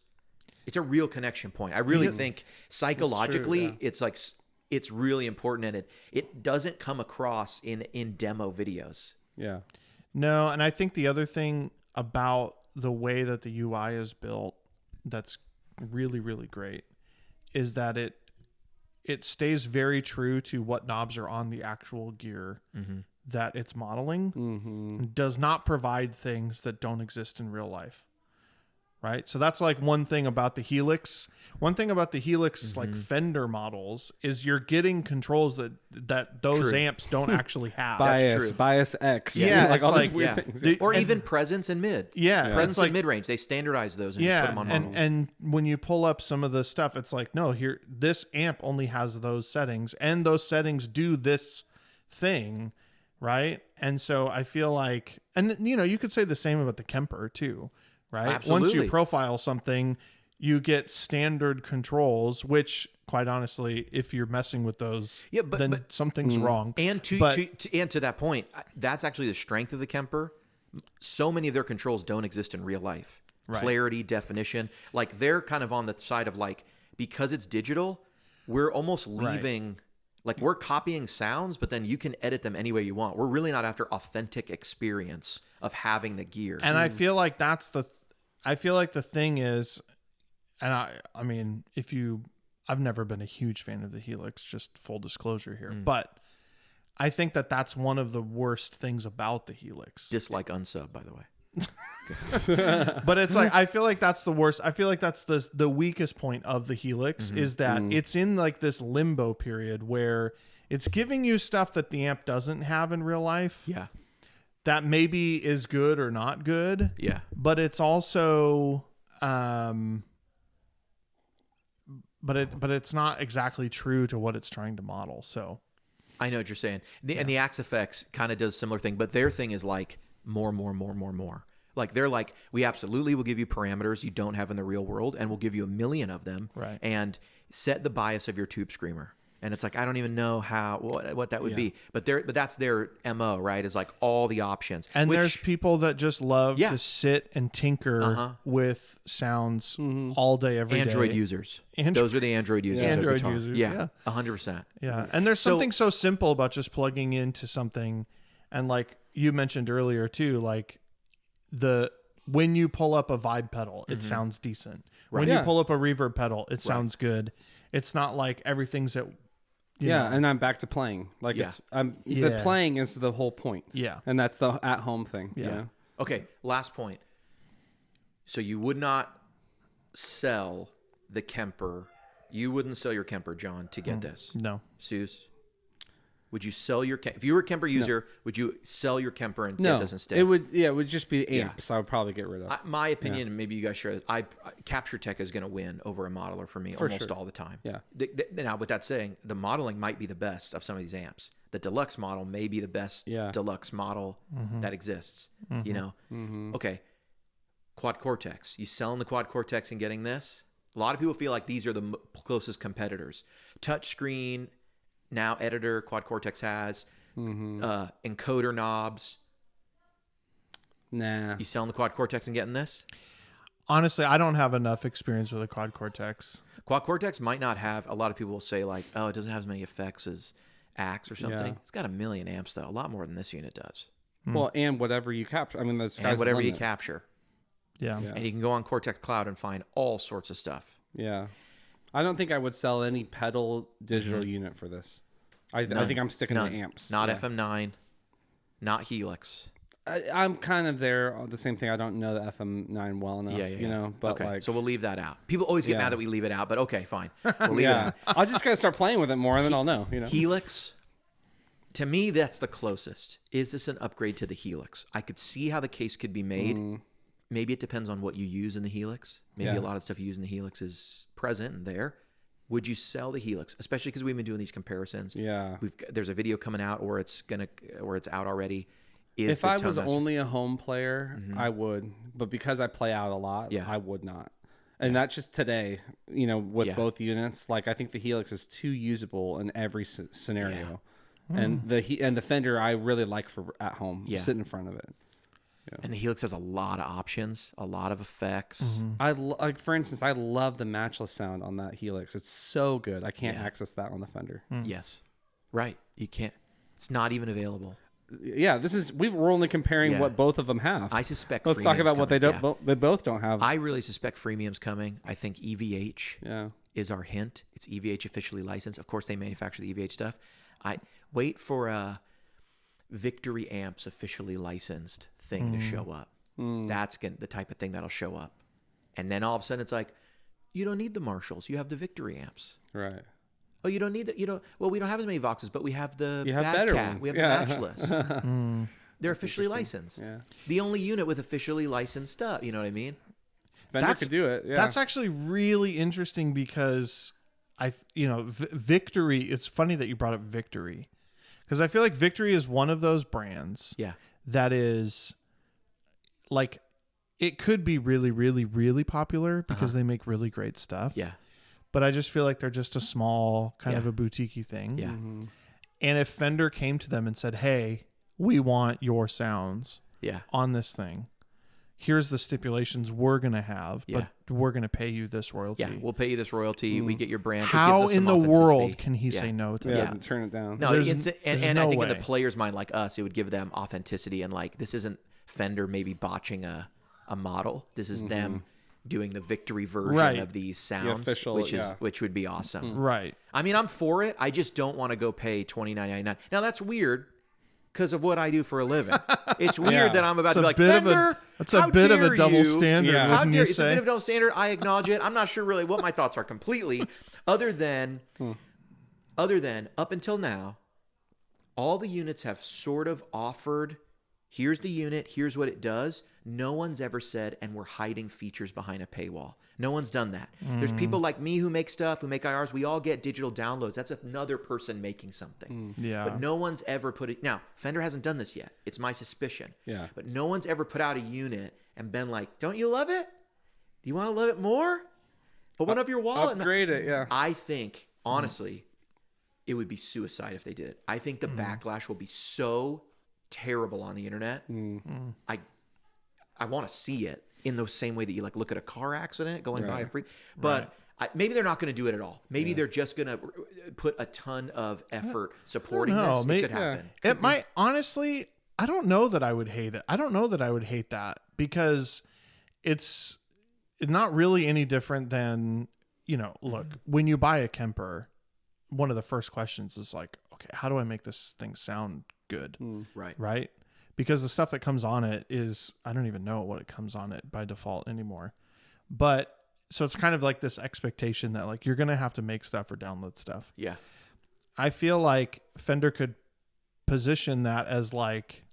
it's a real connection point. I really think psychologically, it's like it's really important, and it doesn't come across in demo videos. Yeah. No, and I think the other thing about the way that the UI is built that's really, really great is that it stays very true to what knobs are on the actual gear that it's modeling. Does not provide things that don't exist in real life. Right. So that's like one thing about the Helix. One thing about the Helix, like Fender models, is you're getting controls that those amps don't actually have. Bias X. Yeah. Like all these weird things. Or even presence and mid. Yeah. Presence and mid range. They standardize those and just put them on models. And when you pull up some of the stuff, it's like, no, here, this amp only has those settings, and those settings do this thing. Right. And so I feel like, and you know, you could say the same about the Kemper too. Right. Absolutely. Once you profile something, you get standard controls, which quite honestly, if you're messing with those, then something's wrong. And to that point, that's actually the strength of the Kemper. So many of their controls don't exist in real life. Right. Clarity, definition, like they're kind of on the side of like, because it's digital, we're almost leaving, like we're copying sounds, but then you can edit them any way you want. We're really not after authentic experience of having the gear. And I feel like I feel like the thing is, and I mean, I've never been a huge fan of the Helix, just full disclosure here, but I think that's one of the worst things about the Helix. Dislike unsub, by the way. But it's like, I feel like that's the worst. I feel like that's the weakest point of the Helix is that it's in like this limbo period where it's giving you stuff that the amp doesn't have in real life. Yeah. That maybe is good or not good. Yeah. But it's also, but it's not exactly true to what it's trying to model. So I know what you're saying. And the Axe Effects kind of does a similar thing, but their thing is like more. Like they're like, we absolutely will give you parameters you don't have in the real world, and we'll give you 1 million of them. Right. And set the bias of your tube screamer. And it's like, I don't even know what that would be, but that's their MO, right? Is like all the options. And there's people that just love to sit and tinker with sounds all day, every day. Android users. Those are the Android users. Android of guitar. users. Yeah. 100%. Yeah. And there's something so simple about just plugging into something. And like you mentioned earlier too, like when you pull up a vibe pedal, it sounds decent. Right. When you pull up a reverb pedal, it sounds good. It's not like everything's at and I'm back to playing. Like the playing is the whole point. Yeah. And that's the at home thing. Yeah. You know? Okay, last point. So you would not sell the Kemper. You wouldn't sell your Kemper, John, to get this. No. Sooze? Would you sell your if you were a Kemper user, would you sell your Kemper and get this instead? It would just be amps. I would probably get rid of. My opinion, and maybe you guys share this, Capture Tech is going to win over a modeler for me almost all the time. Yeah. Now, with that saying, the modeling might be the best of some of these amps. The deluxe model may be the best deluxe model that exists. You know? Okay. Quad Cortex. You selling the Quad Cortex and getting this? A lot of people feel like these are the closest competitors. Touchscreen, now editor, Quad Cortex has. Encoder knobs. Nah. You selling the Quad Cortex and getting this? Honestly, I don't have enough experience with a Quad Cortex. Quad Cortex might not have, a lot of people will say like, oh, it doesn't have as many effects as Axe or something. Yeah. It's got 1 million amps though, a lot more than this unit does. Well, and whatever you capture. I mean, the sky's and whatever the you limit. capture. Yeah. And you can go on Cortex Cloud and find all sorts of stuff. Yeah. I don't think I would sell any pedal digital unit for this. I think I'm sticking to amps. Not FM9, not Helix. I'm kind of there on the same thing. I don't know the FM9 well enough, you know, but okay. like. So we'll leave that out. People always get mad that we leave it out, but okay, fine. We'll leave it out. I'll just gotta start playing with it more and then I'll know, you know. Helix, to me, that's the closest. Is this an upgrade to the Helix? I could see how the case could be made. Maybe it depends on what you use in the Helix. Maybe a lot of stuff you use in the Helix is present and there. Would you sell the Helix? Especially because we've been doing these comparisons. Yeah. There's a video coming out or it's out already. If I was only a home player, I would. But because I play out a lot, I would not. And that's just today, you know, with both units. Like, I think the Helix is too usable in every scenario. Yeah. And the Fender I really like for at home, sit in front of it. Yeah. And the Helix has a lot of options, a lot of effects. Like for instance, I love the matchless sound on that Helix. It's so good. I can't access that on the Fender. Yes, right. You can't. It's not even available. Yeah, we're only comparing what both of them have. I suspect. Let's talk about what they don't. They both don't have. I really suspect freemium's coming. I think EVH is our hint. It's EVH officially licensed. Of course, they manufacture the EVH stuff. I wait for a Victory Amps officially licensed thing to show up. That's the type of thing that'll show up. And then all of a sudden it's like, you don't need the Marshalls. You have the Victory Amps. Right. Oh, you don't need it. Well, we don't have as many Voxes, but we have the better Cat. ones. We have the Matchless. They're officially licensed. Yeah. The only unit with officially licensed stuff. You know what I mean? Fender could do it. Yeah. That's actually really interesting because Victory. It's funny that you brought up Victory because I feel like Victory is one of those brands. Yeah. That is like it could be really, really, really popular because they make really great stuff. Yeah. But I just feel like they're just a small kind of a boutique-y thing. Yeah. And if Fender came to them and said, hey, we want your sounds on this thing. Here's the stipulations we're going to have, but we're going to pay you this royalty. Yeah, we'll pay you this royalty. We get your brand. How in the world can he say no to that? Yeah, turn it down. No, and I think in the player's mind, like us, it would give them authenticity. And like, this isn't Fender maybe botching a model. This is them doing the Victory version of these sounds, official, which would be awesome. Right. I mean, I'm for it. I just don't want to go pay $29.99. Now that's weird because of what I do for a living. It's weird that I'm about to be like, Fender, that's a bit of a double standard. Yeah. Wouldn't you it's say? a bit of a double standard. I acknowledge it. I'm not sure really what my thoughts are completely, other than up until now, all the units have sort of offered, here's the unit, here's what it does. No one's ever said, and we're hiding features behind a paywall. No one's done that. There's people like me who make stuff, who make IRs. We all get digital downloads. That's another person making something. Yeah. But no one's ever put it. Now, Fender hasn't done this yet. It's my suspicion. Yeah. But no one's ever put out a unit and been like, don't you love it? Do you want to love it more? Open up your wallet. Upgrade it, yeah. I think, honestly, it would be suicide if they did it. I think the backlash will be so terrible on the internet. I want to see it in the same way that you like look at a car accident going by a free. But maybe they're not going to do it at all. Maybe they're just going to put a ton of effort supporting this. It could happen. It might. Honestly, I don't know that I would hate it. I don't know that I would hate that because it's not really any different than, look, when you buy a Kemper, one of the first questions is like, okay, how do I make this thing sound good? Right. Because the stuff that comes on it is, I don't even know what it comes on it by default anymore. But so it's kind of like this expectation that like, you're going to have to make stuff or download stuff. Yeah. I feel like Fender could position that as like,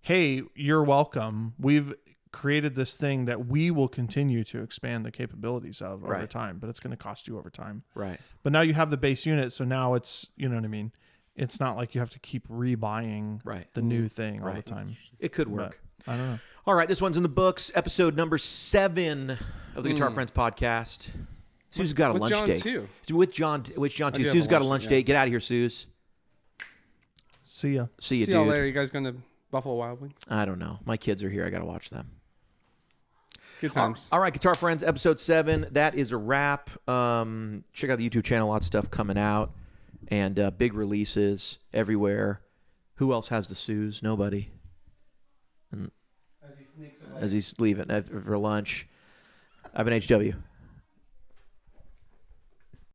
hey, you're welcome. We've created this thing that we will continue to expand the capabilities of over time, but it's going to cost you over time. Right. But now you have the base unit. So now it's, you know what I mean? It's not like you have to keep rebuying the new thing all the time. It could work. But I don't know. All right. This one's in the books. Episode number 7 of the Guitar Friends podcast. Sue's got a lunch date. Too. With John too. Sue's got a lunch date. Get out of here, Suze. See ya. See you, See dude. y'all later. You guys going to Buffalo Wild Wings? I don't know. My kids are here. I got to watch them. Good times. All right, Guitar Friends, episode 7. That is a wrap. Check out the YouTube channel. Lots of stuff coming out. And big releases everywhere. Who else has the sooze? Nobody. And As he sneaks away. as he's leaving for lunch. I've been HW.